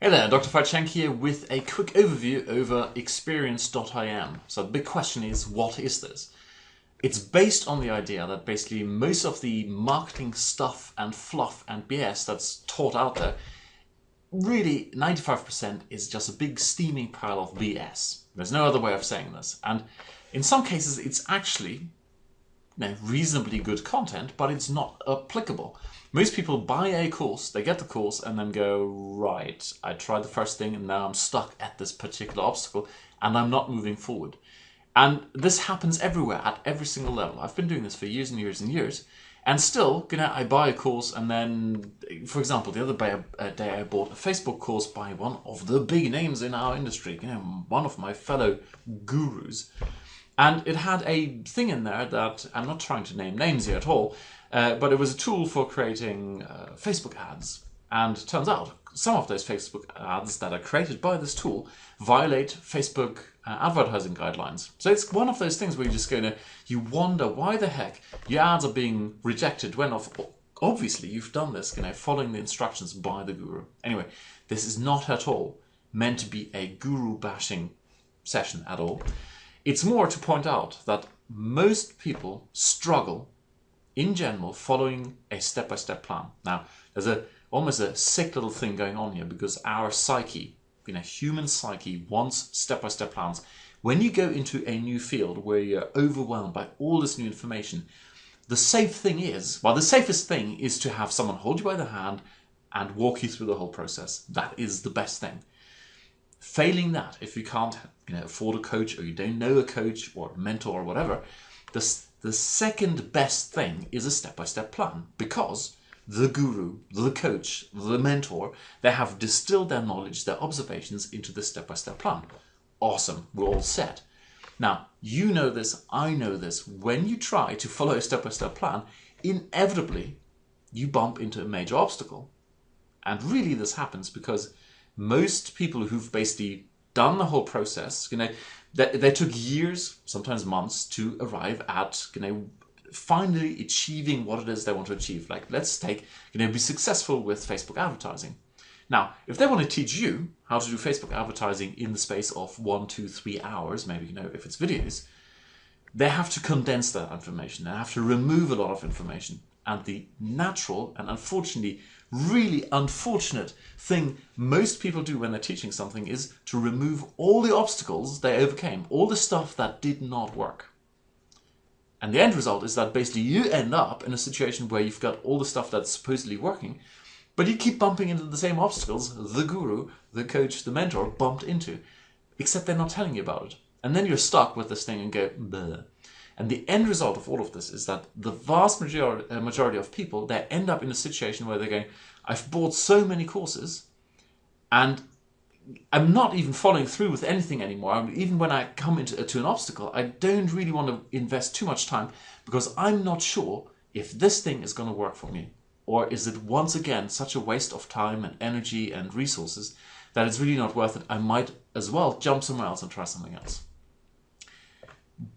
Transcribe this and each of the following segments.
Hey there, Dr. Fatchank here with a quick overview over Experience.IM. So the big question is, what is this? It's based on the idea that basically most of the marketing stuff and fluff and BS that's taught out there, really 95% is just a big steaming pile of BS. There's no other way of saying this. And in some cases it's actually reasonably good content, but it's not applicable. Most people buy a course, they get the course and then go, right, I tried the first thing and now I'm stuck at this particular obstacle and I'm not moving forward. And this happens everywhere at every single level. I've been doing this for years and years and years, and still, I buy a course and then, for example, the other day I bought a Facebook course by one of the big names in our industry, one of my fellow gurus. And it had a thing in there that, I'm not trying to name names here at all, but it was a tool for creating Facebook ads. And it turns out some of those Facebook ads that are created by this tool violate Facebook advertising guidelines. So it's one of those things where you wonder why the heck your ads are being rejected when obviously you've done this, following the instructions by the guru. Anyway, this is not at all meant to be a guru bashing session at all. It's more to point out that most people struggle in general following a step-by-step plan. Now, there's almost a sick little thing going on here because our psyche, human psyche, wants step-by-step plans. When you go into a new field where you're overwhelmed by all this new information, the safest thing is to have someone hold you by the hand and walk you through the whole process. That is the best thing. Failing that, if you can't afford a coach or you don't know a coach or a mentor or whatever, the second best thing is a step-by-step plan, because the guru, the coach, the mentor, they have distilled their knowledge, their observations into the step-by-step plan. Awesome, we're all set. Now, you know this, I know this. When you try to follow a step-by-step plan, inevitably you bump into a major obstacle. And really this happens because most people who've basically done the whole process, they took years, sometimes months, to arrive at, finally achieving what it is they want to achieve. Like, let's take, be successful with Facebook advertising. Now, if they want to teach you how to do Facebook advertising in the space of 1, 2, 3 hours, maybe, if it's videos, they have to condense that information. They have to remove a lot of information. And the natural and unfortunately, really unfortunate thing most people do when they're teaching something is to remove all the obstacles they overcame, all the stuff that did not work. And the end result is that basically you end up in a situation where you've got all the stuff that's supposedly working, but you keep bumping into the same obstacles the guru, the coach, the mentor bumped into, except they're not telling you about it. And then you're stuck with this thing and go, bleh. And the end result of all of this is that the vast majority of people, they end up in a situation where they're going, I've bought so many courses and I'm not even following through with anything anymore. Even when I come to an obstacle, I don't really want to invest too much time because I'm not sure if this thing is going to work for me. Or is it once again such a waste of time and energy and resources that it's really not worth it? I might as well jump somewhere else and try something else.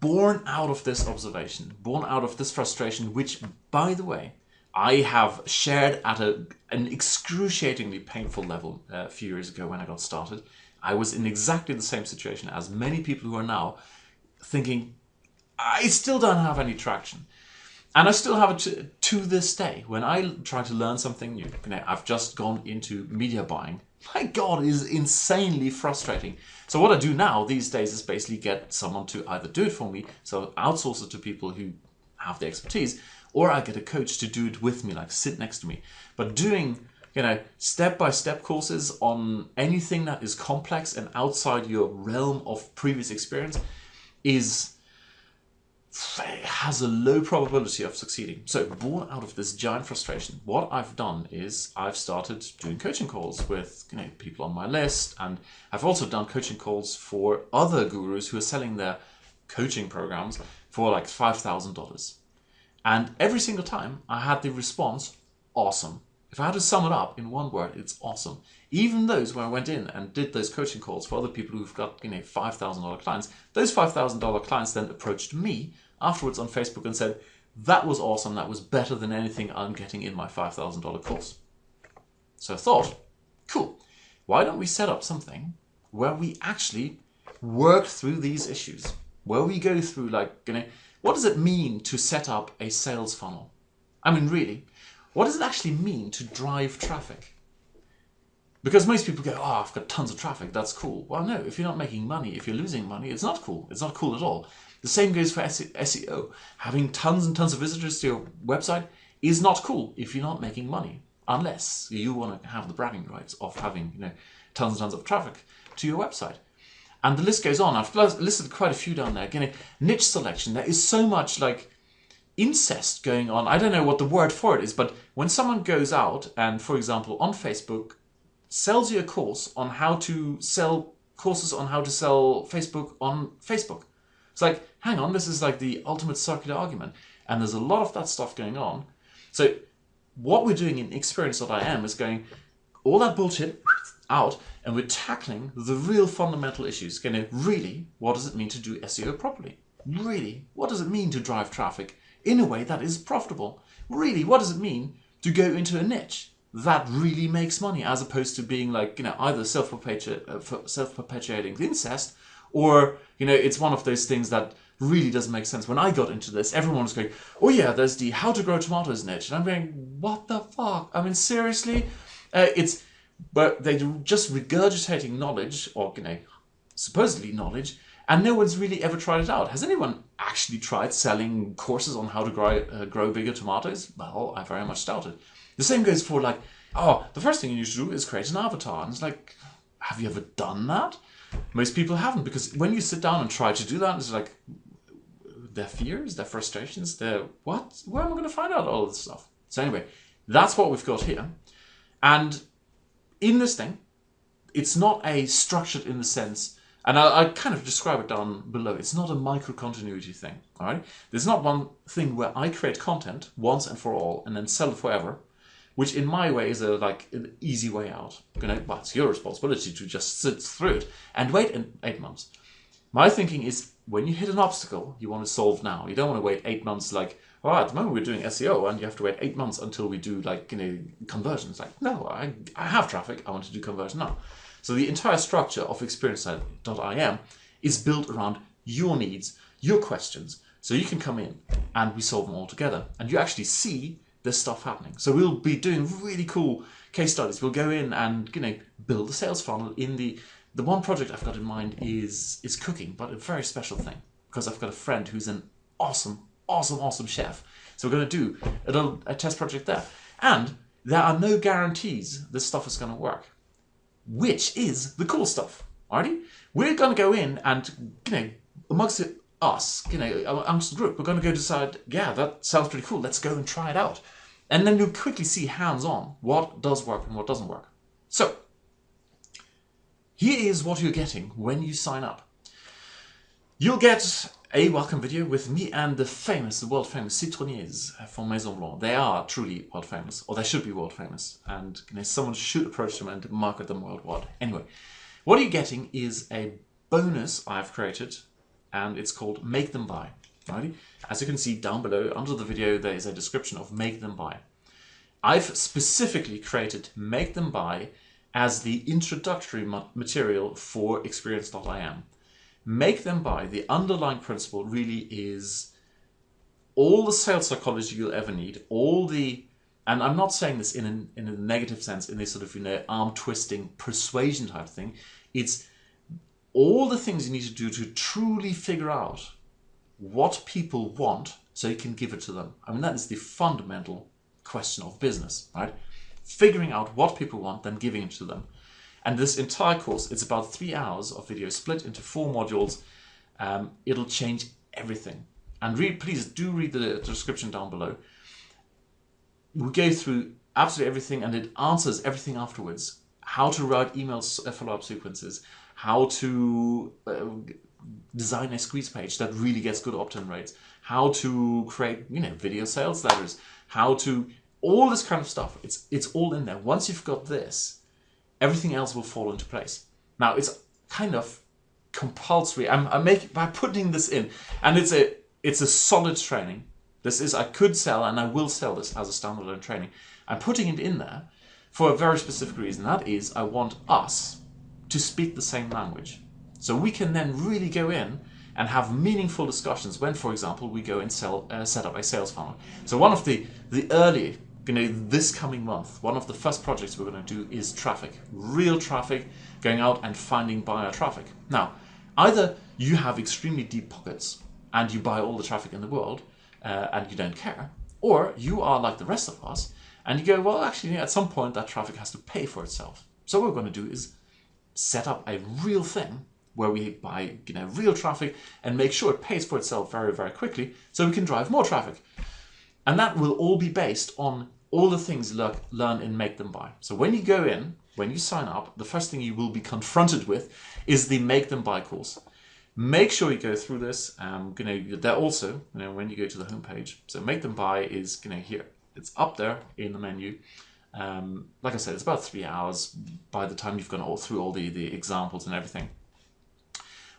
Born out of this observation, born out of this frustration, which, by the way, I have shared at an excruciatingly painful level a few years ago when I got started. I was in exactly the same situation as many people who are now, thinking, I still don't have any traction. And I still have it to this day. When I try to learn something new, I've just gone into media buying. My God, it is insanely frustrating. So what I do now these days is basically get someone to either do it for me, so outsource it to people who have the expertise, or I get a coach to do it with me, like sit next to me. But doing, step-by-step courses on anything that is complex and outside your realm of previous experience has a low probability of succeeding. So born out of this giant frustration, what I've done is I've started doing coaching calls with people on my list, and I've also done coaching calls for other gurus who are selling their coaching programs for like $5,000. And every single time I had the response, awesome. If I had to sum it up in one word, it's awesome. Even those where I went in and did those coaching calls for other people who've got $5,000 clients, those $5,000 clients then approached me afterwards on Facebook and said, that was awesome, that was better than anything I'm getting in my $5,000 course. So I thought, cool, why don't we set up something where we actually work through these issues, where we go through like, what does it mean to set up a sales funnel? I mean, really, what does it actually mean to drive traffic? Because most people go, oh, I've got tons of traffic, that's cool. Well, no, if you're not making money, if you're losing money, it's not cool. It's not cool at all. The same goes for SEO. Having tons and tons of visitors to your website is not cool if you're not making money, unless you want to have the bragging rights of having, tons and tons of traffic to your website. And the list goes on. I've listed quite a few down there. Niche selection. There is so much like incest going on. I don't know what the word for it is, but when someone goes out and, for example, on Facebook, sells you a course on how to sell courses on how to sell Facebook on Facebook. It's like, hang on, this is like the ultimate circular argument. And there's a lot of that stuff going on. So what we're doing in Experience.IM is going all that bullshit out, and we're tackling the real fundamental issues. Really, what does it mean to do SEO properly? Really, what does it mean to drive traffic in a way that is profitable? Really, what does it mean to go into a niche that really makes money, as opposed to being like, either self-perpetuating incest, or, it's one of those things that really doesn't make sense. When I got into this, everyone was going, oh yeah, there's the how to grow tomatoes niche. And I'm going, what the fuck? I mean, seriously? But they're just regurgitating knowledge, or, supposedly knowledge, and no one's really ever tried it out. Has anyone actually tried selling courses on how to grow bigger tomatoes? Well, I very much doubt it. The same goes for like, oh, the first thing you need to do is create an avatar. And it's like, have you ever done that? Most people haven't, because when you sit down and try to do that, it's like their fears, their frustrations, what? Where am I going to find out all this stuff? So anyway, that's what we've got here. And in this thing, it's not a structured in the sense, and I kind of describe it down below. It's not a micro-continuity thing, all right? There's not one thing where I create content once and for all and then sell it forever, which in my way is an easy way out. But it's your responsibility to just sit through it and wait in 8 months. My thinking is, when you hit an obstacle, you want to solve now. You don't want to wait 8 months like, oh, at the moment we're doing SEO and you have to wait 8 months until we do conversions. Like, no, I have traffic, I want to do conversion now. So the entire structure of Experience.IM is built around your needs, your questions. So you can come in and we solve them all together. And you actually see this stuff happening. So we'll be doing really cool case studies. We'll go in and build a sales funnel. In the one project I've got in mind is cooking, but a very special thing, because I've got a friend who's an awesome chef. So we're going to do a test project there. And there are no guarantees this stuff is going to work, which is the cool stuff. Alrighty? We're going to go in and, amongst us, amongst the group, we're going to go decide, yeah, that sounds pretty cool. Let's go and try it out. And then you'll quickly see hands-on what does work and what doesn't work. So, here is what you're getting when you sign up. You'll get a welcome video with me and the world famous citronniers from Maison Blanc. They are truly world famous, or they should be world famous, and someone should approach them and market them worldwide. Anyway, what you're getting is a bonus I've created, and it's called Make Them Buy. Right? As you can see down below, under the video, there is a description of Make Them Buy. I've specifically created Make Them Buy as the introductory material for Experience.IM. Make Them Buy, the underlying principle really is all the sales psychology you'll ever need, and I'm not saying this in a negative sense, in this sort of, arm-twisting persuasion type thing. It's all the things you need to do to truly figure out what people want so you can give it to them. I mean, that is the fundamental question of business, right? Figuring out what people want, then giving it to them. And this entire course, it's about 3 hours of video split into 4 modules. It'll change everything. And please do read the description down below. We go through absolutely everything, and it answers everything afterwards. How to write email follow-up sequences, how to design a squeeze page that really gets good opt-in rates, how to create video sales letters, all this kind of stuff. It's all in there. Once you've got this, everything else will fall into place. Now it's kind of compulsory. by putting this in, and it's a solid training. I could sell and I will sell this as a standalone training. I'm putting it in there for a very specific reason. That is, I want us to speak the same language. So we can then really go in and have meaningful discussions when, for example, we go and set up a sales funnel. So one of the early, this coming month, one of the first projects we're going to do is traffic, real traffic, going out and finding buyer traffic. Now, either you have extremely deep pockets and you buy all the traffic in the world and you don't care, or you are like the rest of us and you go, well, actually, at some point that traffic has to pay for itself. So what we're going to do is set up a real thing where we buy real traffic and make sure it pays for itself very, very quickly so we can drive more traffic. And that will all be based on all the things learn in Make Them Buy. So when you go in, when you sign up, the first thing you will be confronted with is the Make Them Buy course. Make sure you go through this. They're also, when you go to the homepage. So Make Them Buy is here. It's up there in the menu. Like I said, it's about 3 hours by the time you've gone through all the examples and everything.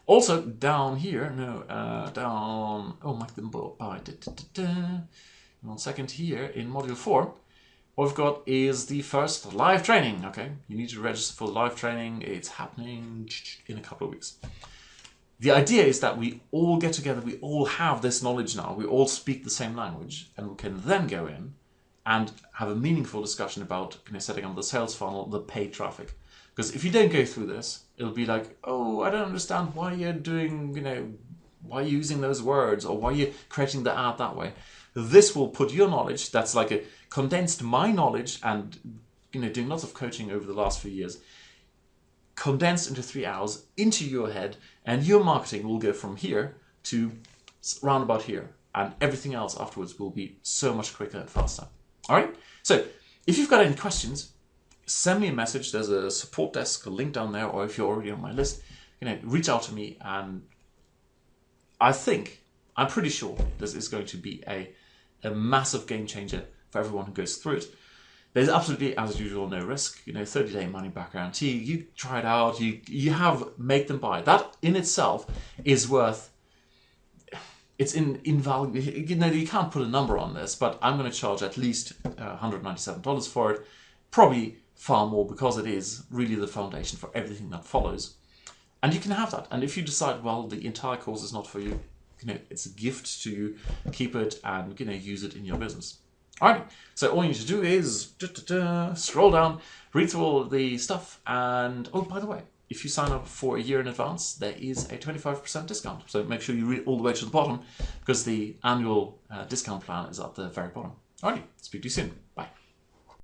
Also down here, Make Them Buy. 1 second here in module 4. What we've got is the first live training. Okay, you need to register for live training. It's happening in a couple of weeks. The idea is that we all get together, we all have this knowledge now, we all speak the same language, and we can then go in and have a meaningful discussion about setting up the sales funnel, the paid traffic. Because if you don't go through this, it'll be like, oh, I don't understand why you're doing, why you're using those words, or why you're creating the ad that way. This will put your knowledge, that's like a condensed my knowledge and doing lots of coaching over the last few years, condensed into 3 hours into your head, and your marketing will go from here to round about here, and everything else afterwards will be so much quicker and faster. All right, so if you've got any questions, send me a message. There's a support desk, a link down there, or if you're already on my list, reach out to me. And I'm pretty sure this is going to be a massive game changer for everyone who goes through it. There's absolutely, as usual, no risk. 30-day money back guarantee. You try it out. You have Make Them Buy. That in itself is worth. It's invaluable. You can't put a number on this, but I'm going to charge at least $197 for it. Probably far more, because it is really the foundation for everything that follows. And you can have that. And if you decide, well, the entire course is not for you, it's a gift to you. Keep it and use it in your business. All right. So all you need to do is scroll down, read through all the stuff, and oh, by the way, if you sign up for a year in advance, there is a 25% discount. So make sure you read all the way to the bottom, because the annual discount plan is at the very bottom. All right. Speak to you soon. Bye.